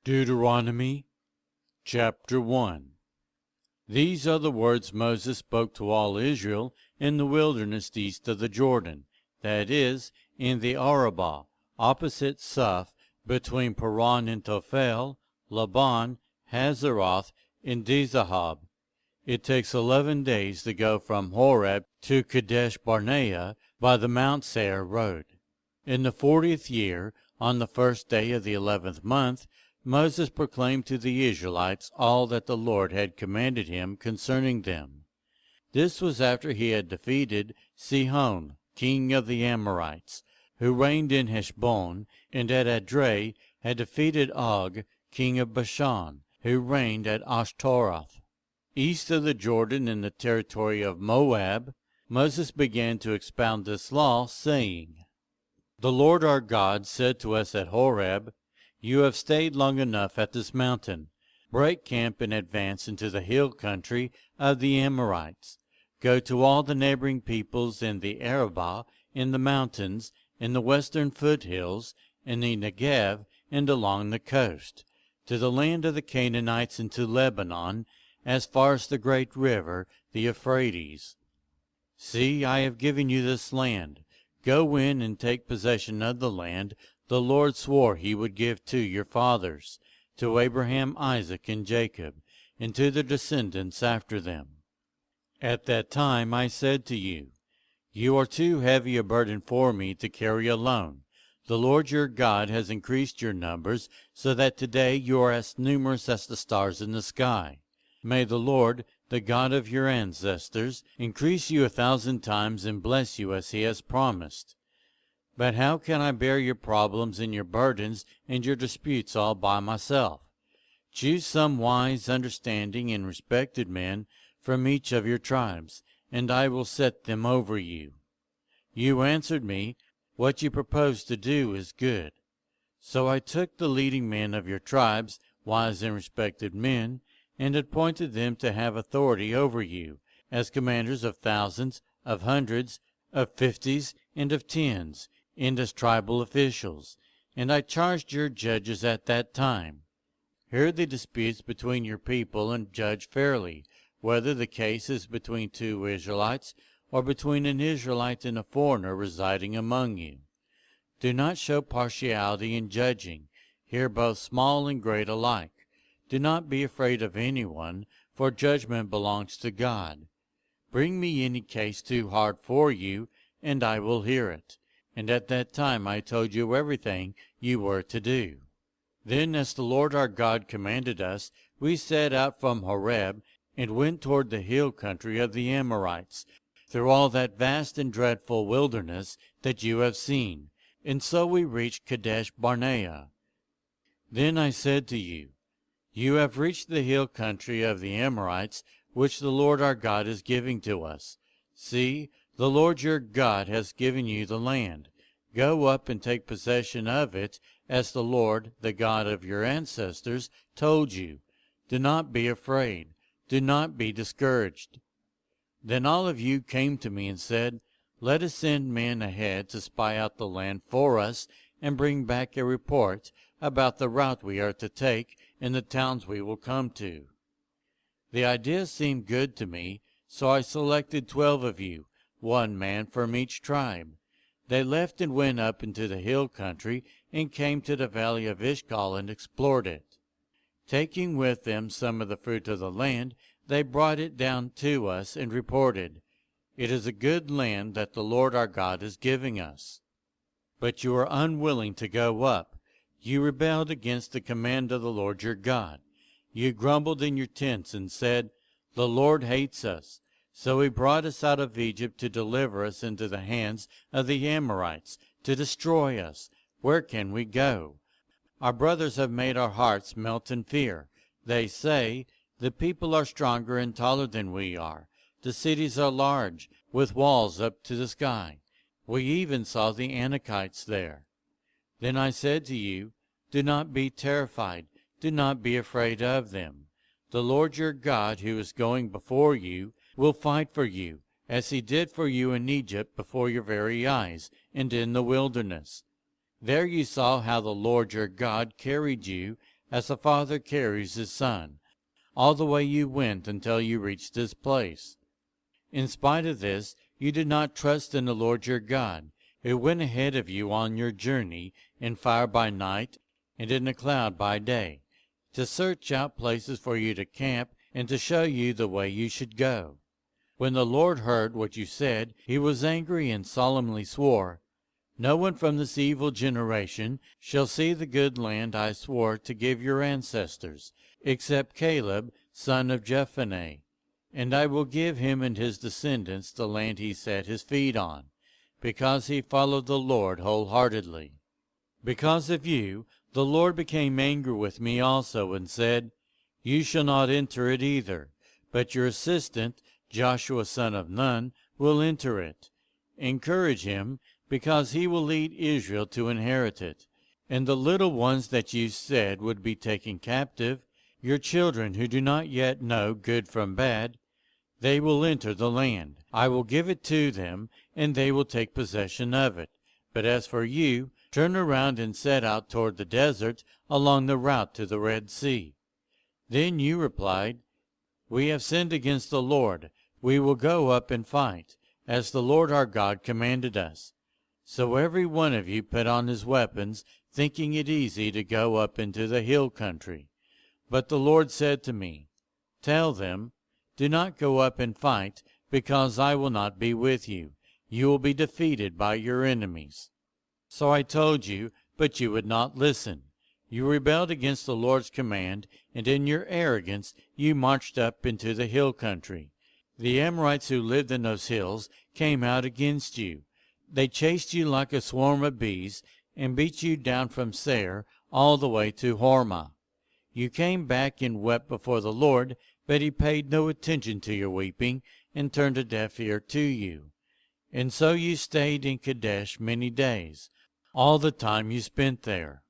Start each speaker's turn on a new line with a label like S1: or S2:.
S1: Deuteronomy chapter 1. These are the words Moses spoke to all Israel in the wilderness east of the Jordan, that is, in the Arabah, opposite Suph, between Paran and Tophel, Laban, Hazeroth, and Dizahab. It takes 11 days to go from Horeb to Kadesh Barnea by the Mount Seir road. In the 40th year, on the first day of the 11th month, Moses proclaimed to the Israelites all that the Lord had commanded him concerning them. This was after he had defeated Sihon, king of the Amorites, who reigned in Heshbon, and at Edrei had defeated Og, king of Bashan, who reigned at Ashtaroth. East of the Jordan in the territory of Moab, Moses began to expound this law, saying, The Lord our God said to us at Horeb, You have stayed long enough at this mountain. Break camp and advance into the hill country of the Amorites. Go to all the neighboring peoples in the Arabah, in the mountains, in the western foothills, in the Negev, and along the coast, to the land of the Canaanites and to Lebanon, as far as the great river, the Euphrates. See, I have given you this land. Go in and take possession of the land the Lord swore he would give to your fathers, to Abraham, Isaac, and Jacob, and to their descendants after them. At that time I said to you, You are too heavy a burden for me to carry alone. The Lord your God has increased your numbers, so that today you are as numerous as the stars in the sky. May the Lord, the God of your ancestors, increase you 1,000 times and bless you as he has promised. But how can I bear your problems and your burdens and your disputes all by myself? Choose some wise, understanding, and respected men from each of your tribes, and I will set them over you. You answered me, What you propose to do is good. So I took the leading men of your tribes, wise and respected men, and appointed them to have authority over you, as commanders of thousands, of hundreds, of fifties, and of tens, and as tribal officials, and I charged your judges at that time. Hear the disputes between your people and judge fairly, whether the case is between two Israelites or between an Israelite and a foreigner residing among you. Do not show partiality in judging. Hear both small and great alike. Do not be afraid of anyone, for judgment belongs to God. Bring me any case too hard for you, and I will hear it. And at that time I told you everything you were to do. Then, as the Lord our God commanded us, we set out from Horeb and went toward the hill country of the Amorites, through all that vast and dreadful wilderness that you have seen, and so we reached Kadesh Barnea. Then I said to you, You have reached the hill country of the Amorites, which the Lord our God is giving to us. See, the Lord your God has given you the land. Go up and take possession of it, as the Lord, the God of your ancestors, told you. Do not be afraid. Do not be discouraged. Then all of you came to me and said, Let us send men ahead to spy out the land for us and bring back a report about the route we are to take and the towns we will come to. The idea seemed good to me, so I selected 12 of you, one man from each tribe. They left and went up into the hill country and came to the valley of Eshcol and explored it. Taking with them some of the fruit of the land, they brought it down to us and reported, It is a good land that the Lord our God is giving us. But you are unwilling to go up. You rebelled against the command of the Lord your God. You grumbled in your tents and said, The Lord hates us. So he brought us out of Egypt to deliver us into the hands of the Amorites, to destroy us. Where can we go? Our brothers have made our hearts melt in fear. They say, The people are stronger and taller than we are. The cities are large, with walls up to the sky. We even saw the Anakites there. Then I said to you, Do not be terrified. Do not be afraid of them. The Lord your God, who is going before you, will fight for you, as he did for you in Egypt before your very eyes, and in the wilderness. There you saw how the Lord your God carried you as a father carries his son, all the way you went until you reached this place. In spite of this, you did not trust in the Lord your God, who went ahead of you on your journey in fire by night and in a cloud by day, to search out places for you to camp and to show you the way you should go. When the Lord heard what you said, he was angry and solemnly swore, "No one from this evil generation shall see the good land I swore to give your ancestors, except Caleb, son of Jephunneh. And I will give him and his descendants the land he set his feet on, because he followed the Lord wholeheartedly." Because of you, the Lord became angry with me also, and said, "You shall not enter it either, but your assistant, Joshua son of Nun, will enter it. Encourage him, because he will lead Israel to inherit it. And the little ones that you said would be taken captive, your children who do not yet know good from bad, they will enter the land. I will give it to them, and they will take possession of it. But as for you, turn around and set out toward the desert along the route to the Red Sea." Then you replied, "We have sinned against the Lord. We will go up and fight, as the Lord our God commanded us." So every one of you put on his weapons, thinking it easy to go up into the hill country. But the Lord said to me, "Tell them, do not go up and fight, because I will not be with you. You will be defeated by your enemies." So I told you, but you would not listen. You rebelled against the Lord's command, and in your arrogance you marched up into the hill country. The Amorites who lived in those hills came out against you. They chased you like a swarm of bees, and beat you down from Seir all the way to Hormah. You came back and wept before the Lord, but he paid no attention to your weeping, and turned a deaf ear to you. And so you stayed in Kadesh many days, all the time you spent there.